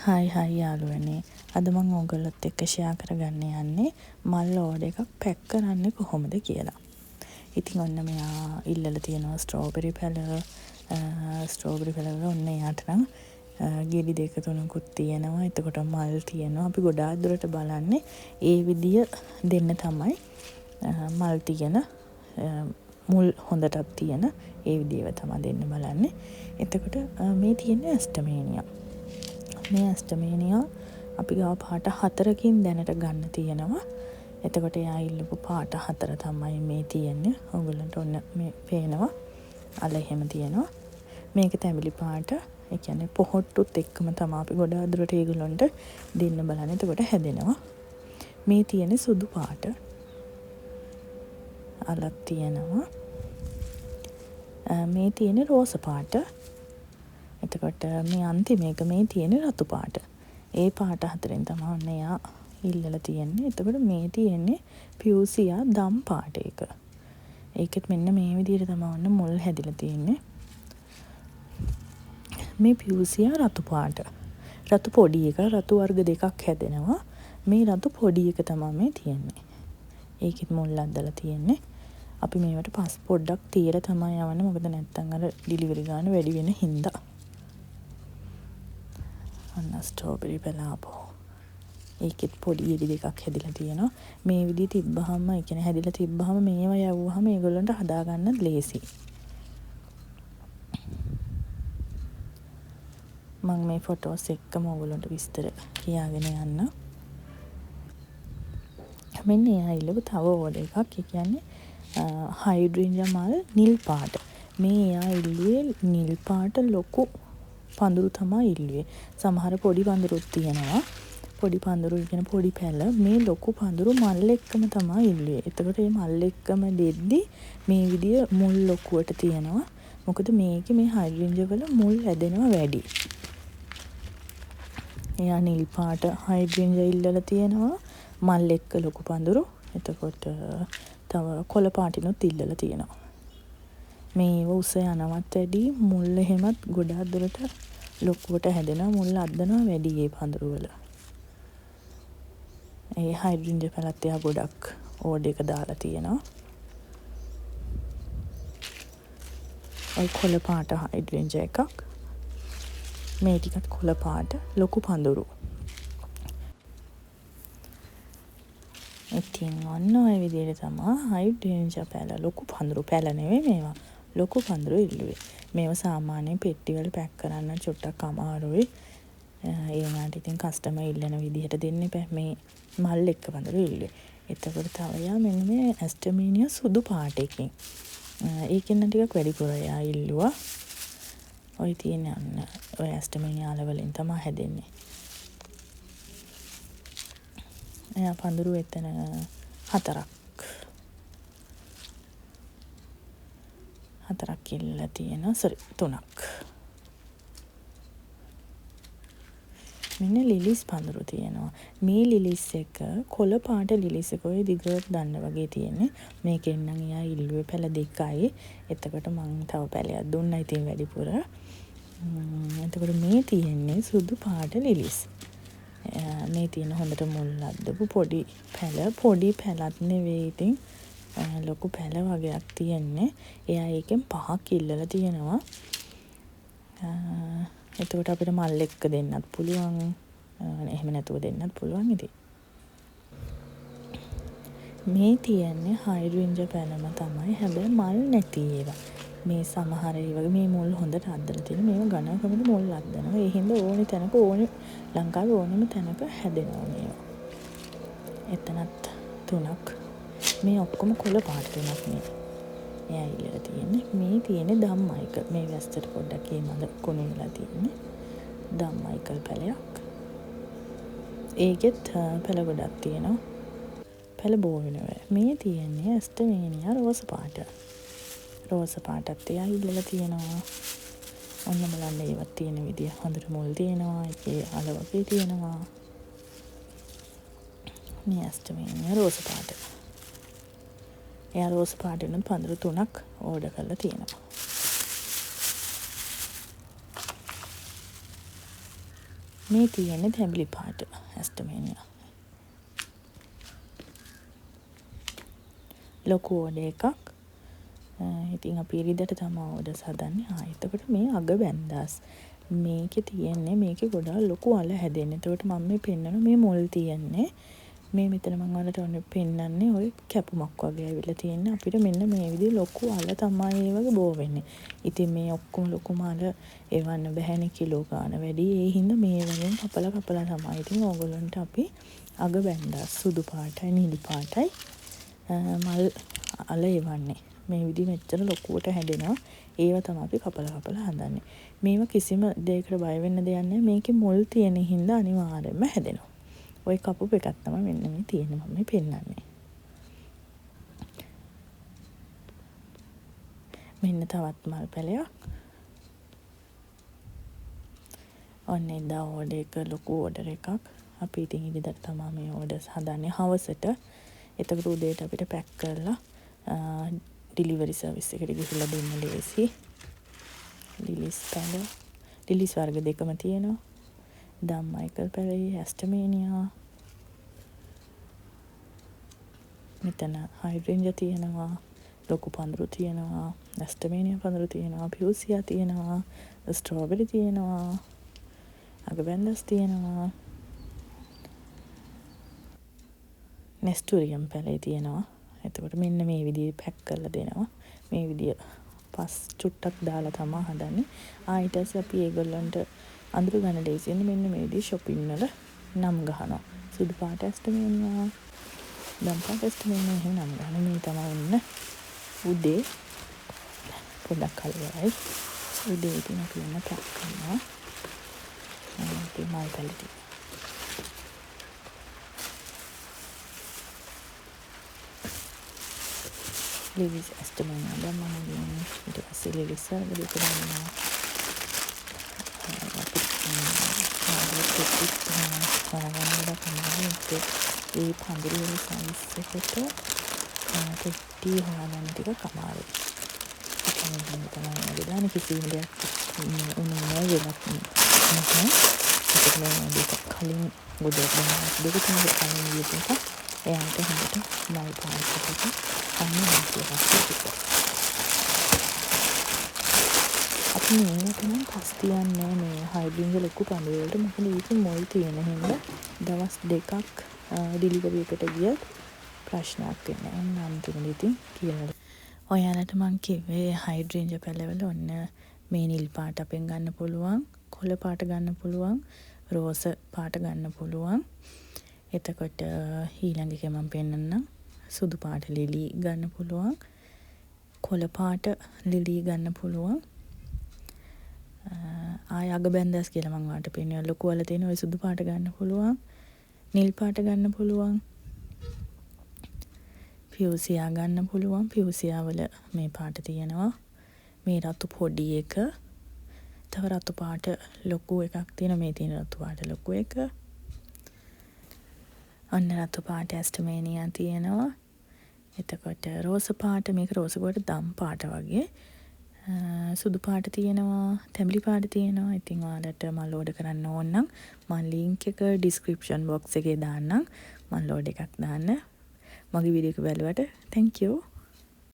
හයි යාළුවනේ. අද මම ඔයගොල්ලොත් එක්ක ෂෙයා කරගන්න යන්නේ මල් ඕඩර් එකක් පැක් කරන්නේ කොහොමද කියලා. ඉතින් ඔන්න මෙයා ඉල්ලලා තියෙනවා ස්ට්‍රෝබෙරි පැල. ස්ට්‍රෝබෙරි පැල වල ඔන්න එයාට නම් ගෙඩි දෙක තුනකුත් තියෙනවා. එතකොට මල් තියෙනවා. අපි ගොඩාක් දුරට බලන්නේ ඒ විදිය දෙන්න තමයි මල් තියෙන මුල් හොඳටත් තියෙන ඒ විදියව තමයි දෙන්න බලන්නේ. එතකොට මේ තියෙන්නේ ඇස්ටමේනියා. මේ ඇස්ටමේනියා අපි ගාව පාට 4කින් දැනට ගන්න තියෙනවා. එතකොට එයා ඉල්ලපු පාට 4 තමයි මේ තියෙන්නේ. ඔයගොල්ලන්ට ඔන්න මේ පේනවා. අල එහෙම තියෙනවා. මේක තැඹිලි පාට. ඒ කියන්නේ පොහොට්ටුත් එක්කම තමයි අපි ගොඩාක් දුරට ඒගොල්ලන්ට දෙන්න බලන්නේ. එතකොට හැදෙනවා. මේ තියෙන්නේ සුදු පාට. අලක් තියෙනවා. මේ තියෙන්නේ රෝස පාට. එතකොට මේ අන්තිම එක මේ තියෙන රතු පාට. ඒ පාට 4ෙන් තමයි ඔන්න එයා ඉල්ලලා තියෙන්නේ. එතකොට මේ තියෙන්නේ පියුසියා දම් පාට එක. ඒකෙත් මෙන්න මේ විදිහට තමයි ඔන්න මුල් හැදිලා තියෙන්නේ. මේ පියුසියා රතු පාට. රතු පොඩි එක රතු වර්ග දෙකක් හැදෙනවා. මේ රතු පොඩි එක තමයි මේ තියෙන්නේ. ඒකෙත් මුල් අද්දලා තියෙන්නේ. අපි මේවට පස් පොඩ්ඩක් තියලා තමයි යවන්නේ. මොකද නැත්තම් අර ඩිලිවරි ගාන වැඩි වෙන හින්දා. අන්න ස්ට්‍රෝබෙරි පැලාපෝ. ඒකෙත් පොඩි ගෙඩි දෙකක් හැදිලා තියෙනවා. මේ විදිහ තිබ්බහම, ඒ කියන්නේ හැදිලා තිබ්බහම මේව යවුවාම ඒගොල්ලන්ට හදා ගන්න ලේසි. මම මේ ෆොටෝස් එක්කම ඕගොල්ලන්ට විස්තර කියාගෙන යන්න. මෙන්න එයා ඉල්ලපු තව ඕඩර් එකක්. ඒ කියන්නේ හයිඩ්‍රේන්ජා මල් නිල් පාට. මේ එයා ඉල්ලුවේ නිල් පාට ලොකු පඳුරු තමයි ඉල්ලුවේ. සමහර පොඩි පඳුරුත් තියෙනවා. පොඩි පඳුරු කියන පොඩි පැල. මේ ලොකු පඳුරු මල් එක්කම තමයි ඉල්ලුවේ. එතකොට මේ මල් එක්කම දෙද්දි මේ විදිය මුල් ලොකුවට තියෙනවා. මොකද මේකේ මේ හයිඩ්‍රේන්ජා වල මුල් හැදෙනවා වැඩි. එයා නිල් පාට හයිඩ්‍රේන්ජා ඉල්ලලා තියෙනවා. මල් එක්ක ලොකු පඳුරු. එතකොට තව කොළ පාටිනුත් ඉල්ලලා තියෙනවා. මේ උස යනවත් වැඩි මුල් එහෙමත් ගොඩාක් දුරට ලොකුවට හැදෙනවා. මුල් අද්දනවා වැඩි ඒ පඳුරු වල. ඒ හයිඩ්‍රේන්ජා පැලත් එයා ගොඩක් ඕඩර් එක දාලා තියෙනවා. ඔය කොළ පාට හයිඩ්‍රේන්ජා එකක්. මේ ටිකත් කොළ පාට ලොකු පඳුරු. ඉතින් ඔන්න ඔය විදිහට තමයි හයිඩ්‍රේන්ජා පැල ලොකු පඳුරු පැල නෙවෙයි මේවා. ලොකු පඳුරු ඉල්ලුවේ. මේව සාමාන්‍යයෙන් පෙට්ටි වල පැක් කරන්න චුට්ටක් අමාරුයි. ඒ වුණාට ඉතින් කස්ටමර් ඉල්ලන විදිහට දෙන්න එපා. මේ මල් එක්ක පඳුරු ඉල්ලුවේ. එතකොට තව යා මෙන්න මේ ඇස්ටමේනියා සුදු පාටකින්. ඒකෙන් ටිකක් වැඩිපුර යා ඉල්ලුවා. ඔය තියෙන අන්න ඔය ඇස්ටමේනියා අල වලින් තමයි හැදෙන්නේ. එයා පඳුරු එතන 4ක් ඉල්ලලා තියෙනවා. 3ක්. මෙන්න ලිලිස් පඳුරු තියෙනවා. මේ ලිලිස් එක කොළ පාට ලිලිස් එක ඔය දිගට දන්න වගේ තියෙන්නේ. මේකෙන් නම් එයා ඉල්ලුවේ පැල 2යි. එතකොට මං තව පැලයක් දුන්නා ඉතින් වැඩිපුර. එතකොට මේ තියෙන්නේ සුදු පාට ලිලිස්. මේ තියෙන හොඳට මුල් අද්දපු පොඩි පැලත් නෙවෙයි ඉතින් ලොකු පැල වගේක් තියෙන්නේ. එයා ඒකෙන් 5ක් ඉල්ලලා තියෙනවා. එතකොට අපිට මල් එක්ක දෙන්නත් පුළුවන්. එහෙම නැතුව දෙන්නත් පුළුවන් ඉතින්. මේ තියෙන්නේ හයිඩ්‍රේන්ජා පැලම තමයි. හැබැයි මල් නැති ඒවා. මේ සමහර ඒ වගේ මේ මුල් හොඳට අද්දලා තියෙන මේව ගණන්කමද මුල් අද්දනවා. ඒ හින්දා ඕනි තැනක ලංකාවේ ඕනෙම තැනක හැදෙනවා මේවා. එතනත් 3ක්. මේ ඔක්කොම කොළ පාට 3ක් මේ. එයා ඉල්ලලා තියෙන්නේ. මේ තියෙන්නේ ධම්මයිකල්. මේ වැස්තට පොඩ්ඩක් ඒ මල කොණු වෙලා තියෙන්නේ. ධම්මයිකල් පැලයක්. ඒකෙත් පැල ගොඩක් තියෙනවා. පැල බෝ වෙනවා. මේ තියෙන්නේ ඇස්ටමේනියා රෝස පාට. රෝස පාටත් එයා ඉල්ලලා තියෙනවා. ඔන්න බලන්න ඒවත් තියෙන විදිය. හොඳට මුල් තියෙනවා. ඒකේ අල වගේ තියෙනවා. මේ ඇස්ටමේනියා රෝස පාට. එයා රෝස් පාටිනුත් පඳුරු 3ක් ඕඩර් කරලා තියෙනවා. මේ තියෙන්නේ තැඹිලි පාට ඇස්ටමේනියා. ලොකු ඕඩර් එකක්. ඉතින් අපි ඉරිදට තමයි ඕඩර්ස් හදන්නේ. එතකොට මේ අග බැන්දාස්. මේකේ තියෙන්නේ මේකේ ගොඩාක් ලොකු අල හැදෙන්නේ. එතකොට මම මේ පෙන්නන මේ මුල් තියෙන්නේ. මේ මෙතන මම ඔයාලට ඔන්න පෙන්නන්නේ ওই කැපුමක් වගේ ඇවිල්ලා තියෙන්නේ. අපිට මෙන්න මේ විදිහේ ලොකු අල තමයි ඒ වගේ බෝ වෙන්නේ. ඉතින් මේ ඔක්කොම ලොකුම අල එවන්න බැහැනේ කිලෝ ගාන වැඩි. ඒ හින්දා මේ වගේ කපලා තමයි. ඉතින් ඕගොල්ලන්ට අපි අග බැන්දාස් සුදු පාටයි නිල් පාටයි මල් අල එවන්නේ. මේ විදිහ මෙච්චර ලොකුවට හැදෙනවා. ඒව තමයි අපි කපලා හදන්නේ. මේව කිසිම දෙයකට බය වෙන්න දෙයක් නැහැ. මේකේ මුල් තියෙන හින්දා අනිවාර්යයෙන්ම හැදෙනවා. ওই කපුප එකක් තමයි මෙන්න මේ තියෙන්නේ මම මේ පෙන්නන්නේ. මෙන්න තවත් මල් පැලයක්. ඔන්න එදා ඕඩර් එක ලොකු ඕඩර් එකක්. අපි ඉතින් ඉරිදට තමයි මේ ඕඩර්ස් හදන්නේ හවසට. එතකොට උදේට අපිට පැක් කරලා ඩිලිවරි සර්විස් එකට ගිහිල්ලා දෙන්න ලේසි. ලිලිස් වර්ග දෙකම තියෙනවා. ධම්මයිකල් පැලේ ඇස්ටමේනියා. මෙතන හයිඩ්‍රේන්ජා තියෙනවා. ලොකු පඳුරු තියෙනවා. ඇස්ටමේනියා පඳුරු තියෙනවා. පියුසියා තියෙනවා. ස්ට්‍රෝබෙරි තියෙනවා. අගබැන්දස් තියෙනවා. නෙස්ටුරියම් පැලේ තියෙනවා. එතකොට මෙන්න මේ විදිහේ පැක් කරලා දෙනවා. මේ විදිය පස් චුට්ටක් දාලා තමයි හදන්නේ. ඊට පස්සේ අපි ඒගොල්ලන්ට අඳුර ගන්න දෙයිසින්නේ මෙන්න මේ විදිහේ shopping වල නම් ගහනවා. සුදු පාට ඇස්ටමේනියා, දම් පාට ඇස්ටමේනියා එහෙම නම් ගහනවා. මේ තමයි ඉන්න උදේ පොඩක් කලවරයි. උදේ ඉතින් අපි යන පැක් කරනවා. මේ මල් පැලටි ලිලිස් ඇස්ටමේනියා දැම්මම දින්නේ ඊට පස්සේ ලිලිස් වර්ග දෙක දානවා. ඒ පඳුරු වල සයිස් එකට පෙට්ටි හොයාගන්න ටික අමාරුයි. ඒක තමයි දාන කිසිම දෙයක් උන්නේ නැහැ වෙලක් නැහැ. ඒක මේ දෙක කලින් ගොඩක් දෙක තුනක් කලින් ගියපුවා එයාට හොඳට මල් පාටකට අපි මේකට නම් පස් තියන්නේ මේ හයිඩ්‍රින්ජ ලොකු පඳුරු වලට. මොකද ඒක මොල් තියෙන හින්දා දවස් දෙකක් ඩිලිවරි එකට ගියත් ප්‍රශ්නයක් වෙන්නේ නැහැ. අන්තිමට ඉතින් කියලා. ඔයාලට මං කිව්වේ හයිඩ්‍රේන්ජ පැලවල ඔන්න මේ නිල් පාට අපෙන් ගන්න පුළුවන්, කොළ පාට ගන්න පුළුවන්, රෝස පාට ගන්න පුළුවන්. එතකොට ඊළඟ එක මම පෙන්නන්නම්. සුදු පාට ලිලි ගන්න පුළුවන්, කොළ පාට ලිලි ගන්න පුළුවන්. ආය අග බැන්දස් කියලා මම වාට පෙන්වුවා. ලොකු වල තියෙන ওই සුදු පාට ගන්න පුළුවන්, නිල් පාට ගන්න පුළුවන්, පියුසියා ගන්න පුළුවන්. පියුසියා වල මේ පාට තියෙනවා. මේ රතු පොඩි එක. තව රතු පාට ලොකු එකක් තියෙනවා. මේ තියෙන රතු පාට ලොකු එක. ඔන්න රතු පාට ඇස්ටමේනියා තියෙනවා. එතකොට රෝස පාට, මේක රෝස පාට දම් පාට වගේ. සුදු පාට තියෙනවා, තැඹිලි පාට තියෙනවා. ඉතින් ඔයාලට මල් ඕඩර් කරන්න ඕන නම් මම link එක description box එකේ දාන්නම්. මල් ඕඩර් එකක් දාන්න. මගේ වීඩියෝ එක බලුවට thank you.